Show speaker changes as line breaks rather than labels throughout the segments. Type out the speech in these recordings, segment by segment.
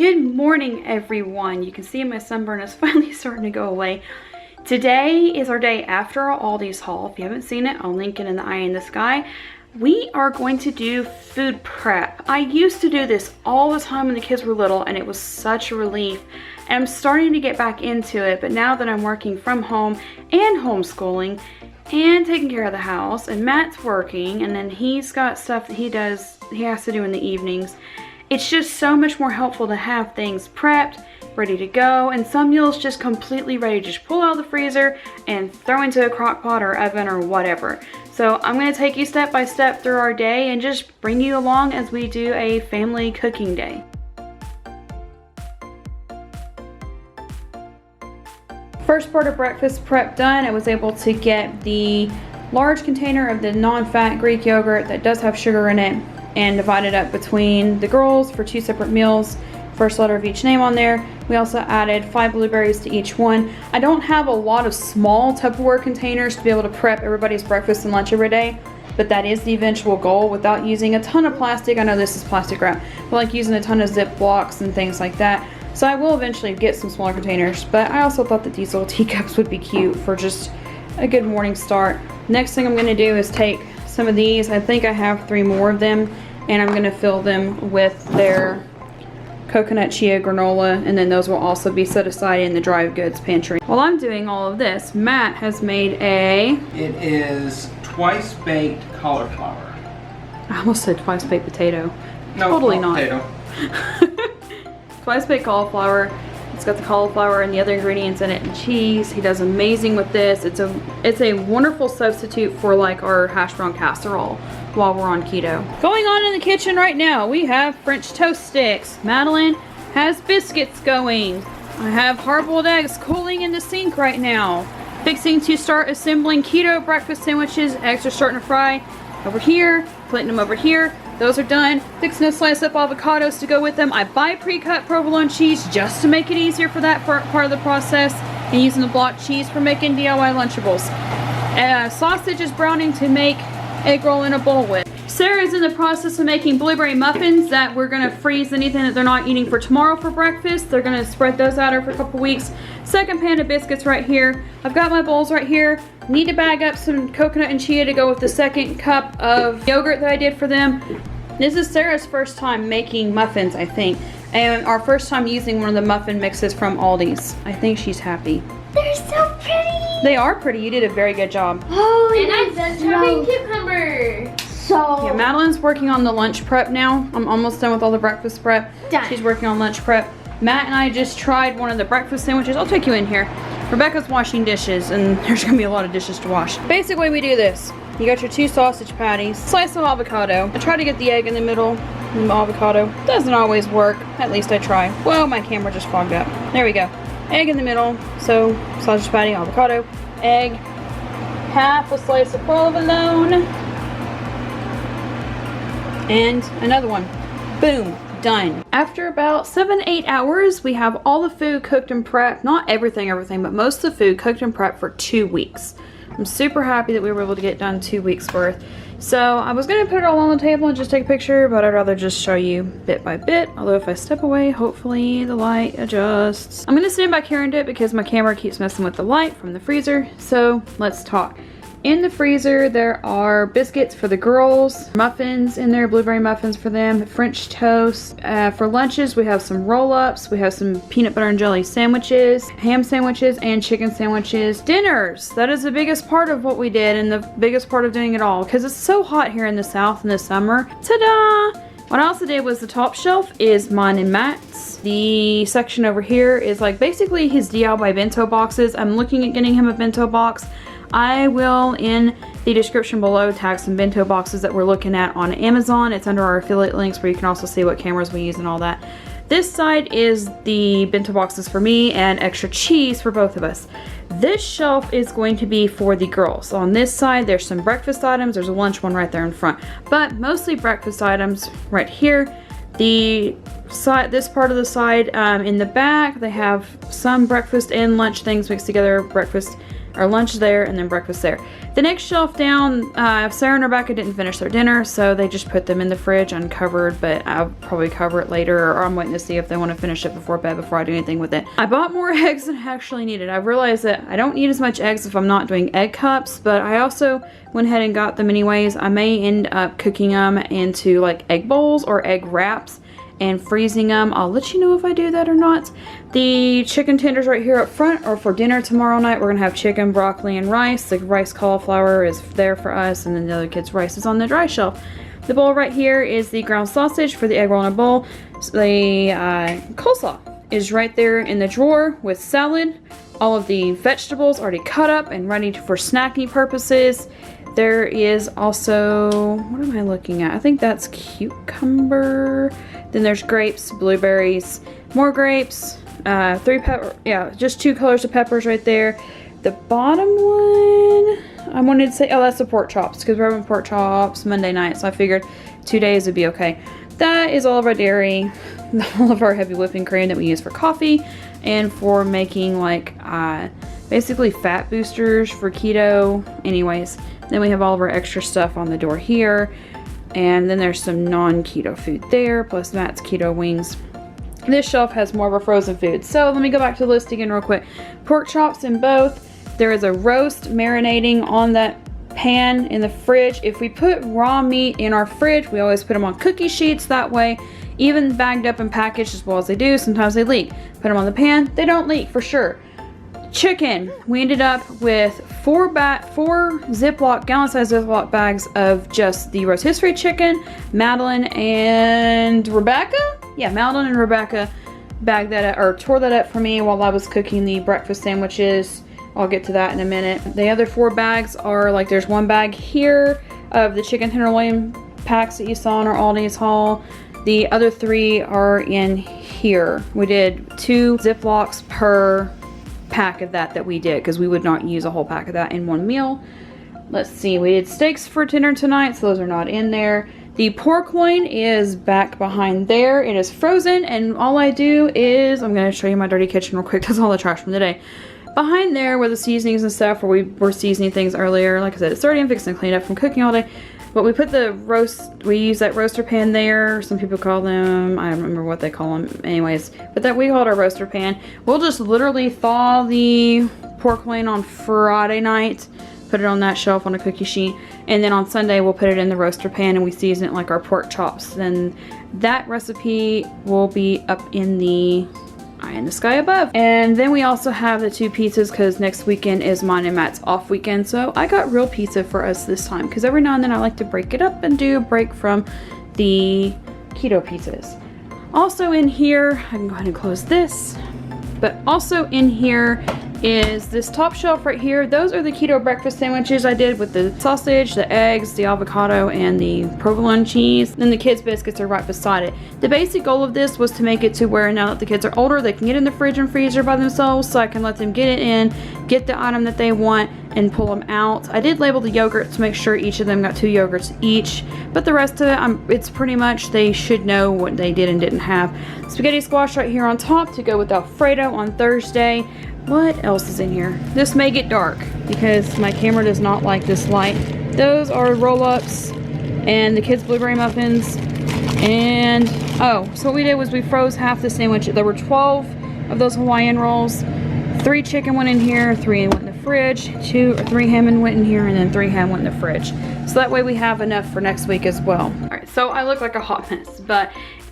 Good morning, everyone. You can see my sunburn is finally starting to go away. Today is our day after our Aldi's haul. If you haven't seen it, I'll link it in the eye in the sky. We are going to do food prep. I used to do this all the time when the kids were little and it was such a relief. And I'm starting to get back into it, but now that I'm working from home and homeschooling and taking care of the house, and Matt's working, and then he's got stuff that he has to do in the evenings, it's just so much more helpful to have things prepped, ready to go, and some meals just completely ready to just pull out of the freezer and throw into a crock pot or oven or whatever. So I'm going to take you step by step through our day and just bring you along as we do a family cooking day. First part of breakfast prep done. I was able to get the large container of the non-fat Greek yogurt that does have sugar in it and divide it up between the girls for 2 separate meals. First letter of each name on there. We also added 5 blueberries to each one. I don't have a lot of small Tupperware containers to be able to prep everybody's breakfast and lunch every day, but that is the eventual goal without using a ton of plastic. I know this is plastic wrap, but like using a ton of zip blocks and things like that. So I will eventually get some smaller containers, but I also thought that these little teacups would be cute for just a good morning start. Next thing I'm gonna do is take some of these. I think I have 3 more of them, and I'm gonna fill them with their coconut chia granola, and then those will also be set aside in the dry goods pantry. While I'm doing all of this, Matt has made
It is twice baked cauliflower.
I almost said twice baked potato.
No,
totally not.
Potato.
Twice baked cauliflower. It's got the cauliflower and the other ingredients in it and cheese. He does amazing with this. It's a wonderful substitute for like our hash brown casserole while we're on keto. Going on in the kitchen right now, we have French toast sticks. Madeline has biscuits going. I have hard-boiled eggs cooling in the sink right now. Fixing to start assembling keto breakfast sandwiches. Eggs are starting to fry over here, putting them over here. Those are done. Fixing to slice up avocados to go with them. I buy pre-cut provolone cheese just to make it easier for that part of the process, and using the block cheese for making DIY Lunchables. Sausage is browning to make egg roll in a bowl with. Sarah's in the process of making blueberry muffins that we're gonna freeze anything that they're not eating for tomorrow for breakfast. They're gonna spread those out over a couple weeks. Second pan of biscuits right here. I've got my bowls right here. Need to bag up some coconut and chia to go with the second cup of yogurt that I did for them. This is Sarah's first time making muffins, I think, and our first time using one of the muffin mixes from Aldi's. I think she's happy.
They're so pretty.
They are pretty. You did a very good job.
Oh, and I'm done chopping cucumber. So
yeah, Madeline's working on the lunch prep now. I'm almost done with all the breakfast prep.
Done.
She's working on lunch prep. Matt and I just tried one of the breakfast sandwiches. I'll take you in here. Rebecca's washing dishes, and there's gonna be a lot of dishes to wash. Basically, we do this. You got your 2 sausage patties, slice of avocado. I try to get the egg in the middle and the avocado. Doesn't always work. At least I try. Whoa, my camera just fogged up. There we go. Egg in the middle. So sausage patty, avocado, egg, half a slice of provolone, and another one. Boom. Done. After about 7-8 hours, we have all the food cooked and prepped. Not everything, but most of the food cooked and prepped for 2 weeks. I'm super happy that we were able to get done 2 weeks worth. So I was gonna put it all on the table and just take a picture, but I'd rather just show you bit by bit. Although if I step away, hopefully the light adjusts. I'm gonna stand back here and do it because my camera keeps messing with the light from the freezer. So let's talk. In the freezer, there are biscuits for the girls, muffins in there, blueberry muffins for them, French toast. For lunches, we have some roll-ups, we have some peanut butter and jelly sandwiches, ham sandwiches, and chicken sandwiches. Dinners, that is the biggest part of what we did and the biggest part of doing it all because it's so hot here in the South in the summer. Ta-da! What I also did was the top shelf is mine and Matt's. The section over here is like basically his DIY bento boxes. I'm looking at getting him a bento box. I will, in the description below, tag some bento boxes that we're looking at on Amazon. It's under our affiliate links where you can also see what cameras we use and all that. This side is the bento boxes for me and extra cheese for both of us. This shelf is going to be for the girls. On this side, there's some breakfast items. There's a lunch one right there in front, but mostly breakfast items right here. The side, this part of the side in the back, they have some breakfast and lunch things mixed together. Breakfast or lunch there, and then breakfast there. The next shelf down, Sarah and Rebecca didn't finish their dinner, so they just put them in the fridge uncovered, but I'll probably cover it later, or I'm waiting to see if they want to finish it before bed before I do anything with it. I bought more eggs than I actually needed. I realized that I don't need as much eggs if I'm not doing egg cups, but I also went ahead and got them anyways. I may end up cooking them into like egg bowls or egg wraps and freezing them. I'll let you know if I do that or not. The chicken tenders right here up front are for dinner tomorrow night. We're gonna have chicken, broccoli, and rice. The rice cauliflower is there for us, and then the other kids' rice is on the dry shelf. The bowl right here is the ground sausage for the egg roll in a bowl. The coleslaw is right there in the drawer with salad. All of the vegetables already cut up and ready for snacking purposes. There is also, what am I looking at? I think that's cucumber. Then there's grapes, blueberries, more grapes, just 2 colors of peppers right there. The bottom one, I wanted to say, oh, that's the pork chops, because we're having pork chops Monday night, so I figured 2 days would be okay. That is all of our dairy, all of our heavy whipping cream that we use for coffee, and for making like, basically fat boosters for keto. Anyways, then we have all of our extra stuff on the door here. And then there's some non-keto food there, plus Matt's keto wings. This shelf has more of our frozen food. So let me go back to the list again real quick. Pork chops in both. There is a roast marinating on that pan in the fridge. If we put raw meat in our fridge, we always put them on cookie sheets. That way, even bagged up and packaged as well as they do, sometimes they leak. Put them on the pan, they don't leak for sure. Chicken, we ended up with 4 Ziploc, gallon-sized Ziploc bags of just the rotisserie chicken. Madeline and Rebecca? Yeah, Madeline and Rebecca bagged that up, or tore that up for me while I was cooking the breakfast sandwiches. I'll get to that in a minute. The other 4 bags are, like, there's 1 bag here of the chicken tenderloin packs that you saw in our Aldi's haul. The other 3 are in here. We did 2 Ziplocs per pack of that we did, because we would not use a whole pack of that in one meal. Let's see, we did steaks for dinner tonight, so those are not in there. The pork loin is back behind there. It is frozen, and all I do is, I'm going to show you my dirty kitchen real quick. That's all the trash from the day. Behind there where the seasonings and stuff, where we were seasoning things earlier, like I said, it's dirty. I'm fixing to clean up from cooking all day. But we put the we use that roaster pan there. Some people call them, I don't remember what they call them anyways. But that we call it our roaster pan. We'll just literally thaw the pork loin on Friday night, put it on that shelf on a cookie sheet, and then on Sunday we'll put it in the roaster pan and we season it like our pork chops. Then that recipe will be up in the eye in the sky above. And then we also have the 2 pizzas, because next weekend is mine and Matt's off weekend. So I got real pizza for us this time, because every now and then I like to break it up and do a break from the keto pizzas. Also in here, I can go ahead and close this, but also in here is this top shelf right here. Those are the keto breakfast sandwiches I did with the sausage, the eggs, the avocado, and the provolone cheese. Then the kids' biscuits are right beside it. The basic goal of this was to make it to where now that the kids are older, they can get in the fridge and freezer by themselves, so I can let them get it in, get the item that they want, and pull them out. I did label the yogurt to make sure each of them got 2 yogurts each, but the rest of it, it's pretty much, they should know what they did and didn't have. Spaghetti squash right here on top to go with Alfredo on Thursday. What else is in here? This may get dark because my camera does not like this light. Those are roll-ups and the kids' blueberry muffins. And, oh, so what we did was we froze half the sandwich. There were 12 of those Hawaiian rolls. 3 chicken went in here, 3 went in the fridge, 2 or 3 ham went in here, and then 3 ham went in the fridge. So that way we have enough for next week as well. All right, so I look like a hot mess, but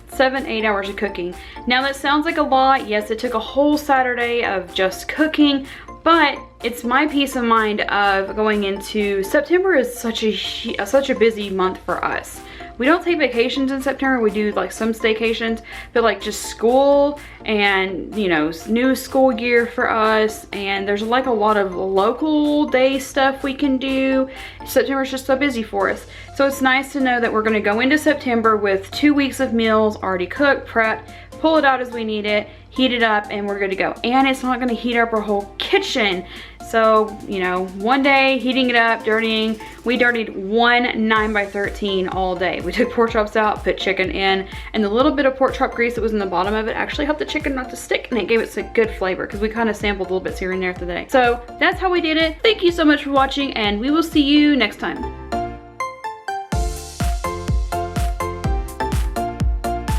7-8 hours of cooking. Now that sounds like a lot. Yes, it took a whole Saturday of just cooking, but it's my peace of mind of going into September is such a busy month for us. We don't take vacations in September. We do like some staycations, but like just school and, you know, new school year for us. And there's like a lot of local day stuff we can do. September is just so busy for us. So it's nice to know that we're going to go into September with 2 weeks of meals already cooked, prepped, pull it out as we need it, heat it up, and we're good to go. And it's not going to heat up our whole kitchen. So, you know, one day heating it up, dirtying. We dirtied one 9x13 all day. We took pork chops out, put chicken in, and the little bit of pork chop grease that was in the bottom of it actually helped the chicken not to stick, and it gave it some good flavor because we kind of sampled a little bit here and there today. So that's how we did it. Thank you so much for watching, and we will see you next time.